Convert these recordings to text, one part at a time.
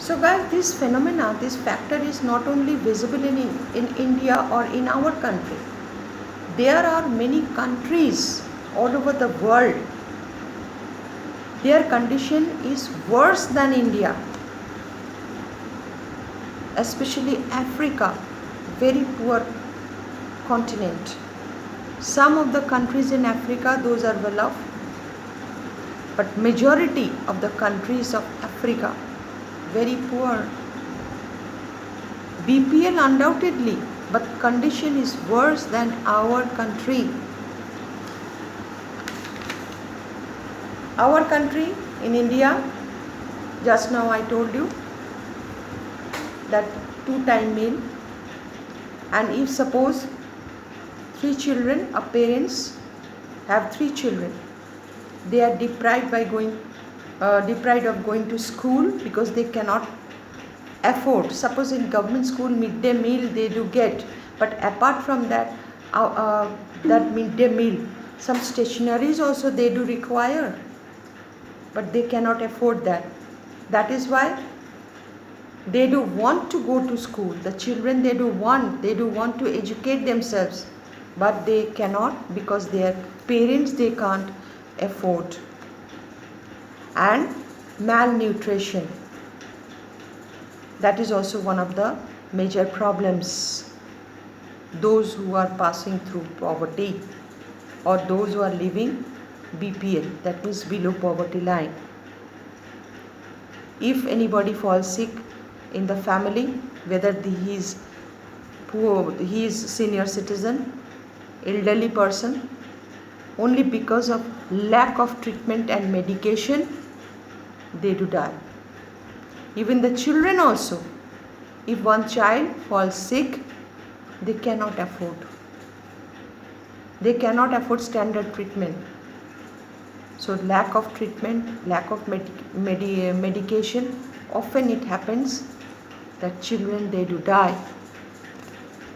So guys, this phenomena, this factor is not only visible in India or in our country. There are many countries all over the world. Their condition is worse than India, especially Africa, very poor continent. Some of the countries in Africa, those are well off, but majority of the countries of Africa, very poor. BPL undoubtedly, but condition is worse than our country. Our country in India, just now I told you that 2-time meal, and if suppose 3 children, a parents have 3 children, they are deprived of going to school because they cannot afford. Suppose in government school midday meal they do get, but apart from that, that midday meal, some stationaries also they do require, but they cannot afford that. That is why they do want to go to school. The children they do want to educate themselves, but they cannot because their parents they can't afford. And malnutrition, that is also one of the major problems. Those who are passing through poverty or those who are living BPL, that means below poverty line. If anybody falls sick in the family, whether he is poor, he is senior citizen, elderly person, only because of lack of treatment and medication, they do die. Even the children also, if one child falls sick, they cannot afford. They cannot afford standard treatment. So lack of treatment, lack of medication, often it happens that children they do die.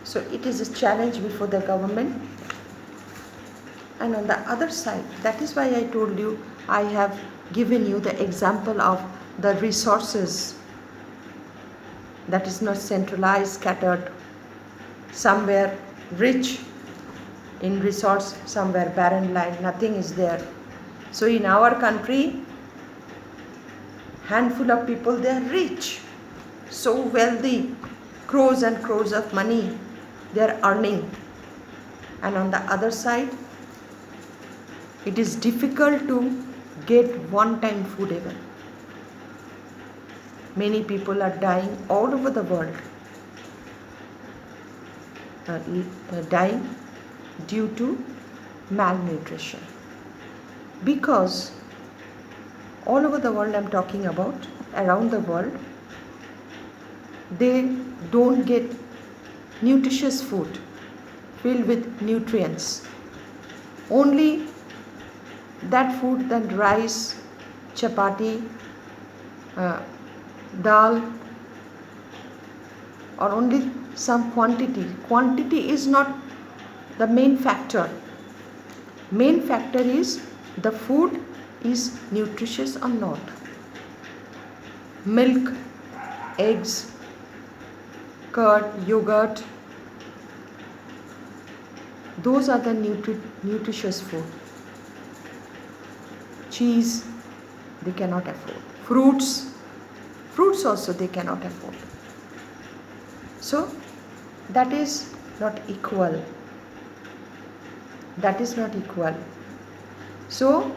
So it is a challenge before the government. And on the other side, that is why I told you, I have given you the example of the resources that is not centralized, scattered, somewhere rich in resource, somewhere barren land, nothing is there. So in our country, handful of people, they are rich, so wealthy, crores and crores of money they are earning. And on the other side, it is difficult to get one-time food even. Many people are dying all over the world, dying due to malnutrition. Because all over the world, I'm talking about around the world, they don't get nutritious food filled with nutrients. Only that food, that rice, chapati, dal, or only some quantity. Quantity is not the main factor. Main factor is the food is nutritious or not. Milk, eggs, curd, yogurt, those are the nutritious food. Cheese, they cannot afford. Fruits also they cannot afford. So that is not equal. That is not equal. So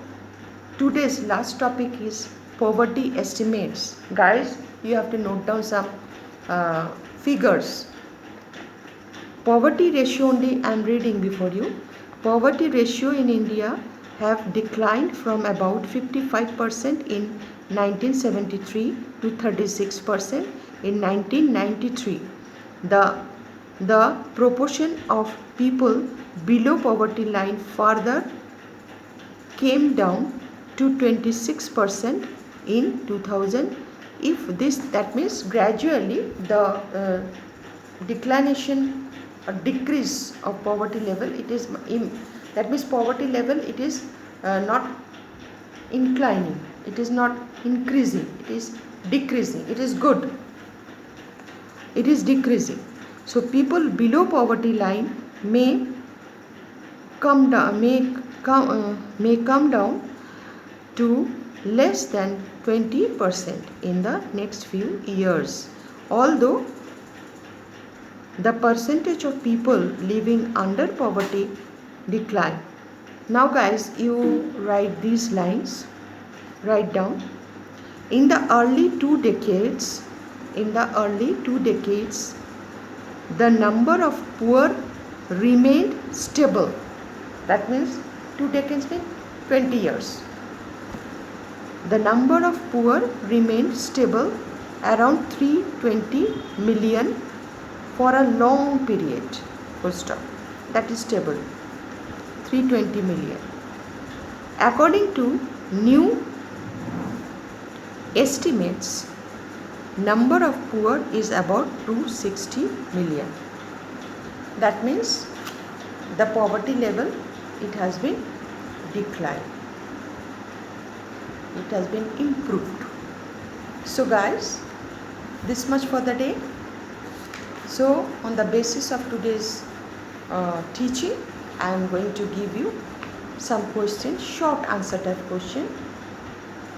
today's last topic is poverty estimates. Guys, you have to note down some figures. Poverty ratio only I am reading before you. Poverty ratio in India have declined from about 55% in 1973 to 36% in 1993. The proportion of people below poverty line further came down to 26% in 2000. If this, that means gradually the declination or decrease of poverty level, it is that means poverty level, it is not inclining, it is not increasing, it is decreasing. It is good. It is decreasing. So people below poverty line may come down to less than 20% in the next few years, although the percentage of people living under poverty decline. Now guys, you write these lines, write down. In the early two decades, the number of poor remained stable. That means 2 decades means 20 years. The number of poor remained stable around 320 million for a long period. Full stop. That is stable. 320 million. According to new estimates, number of poor is about 260 million. That means the poverty level, it has been declined. It has been improved. So guys, this much for the day. So on the basis of today's teaching, I am going to give you some questions, short answer type question.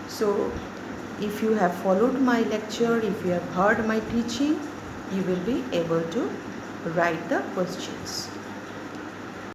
So if you have followed my lecture, if you have heard my teaching, you will be able to write the questions.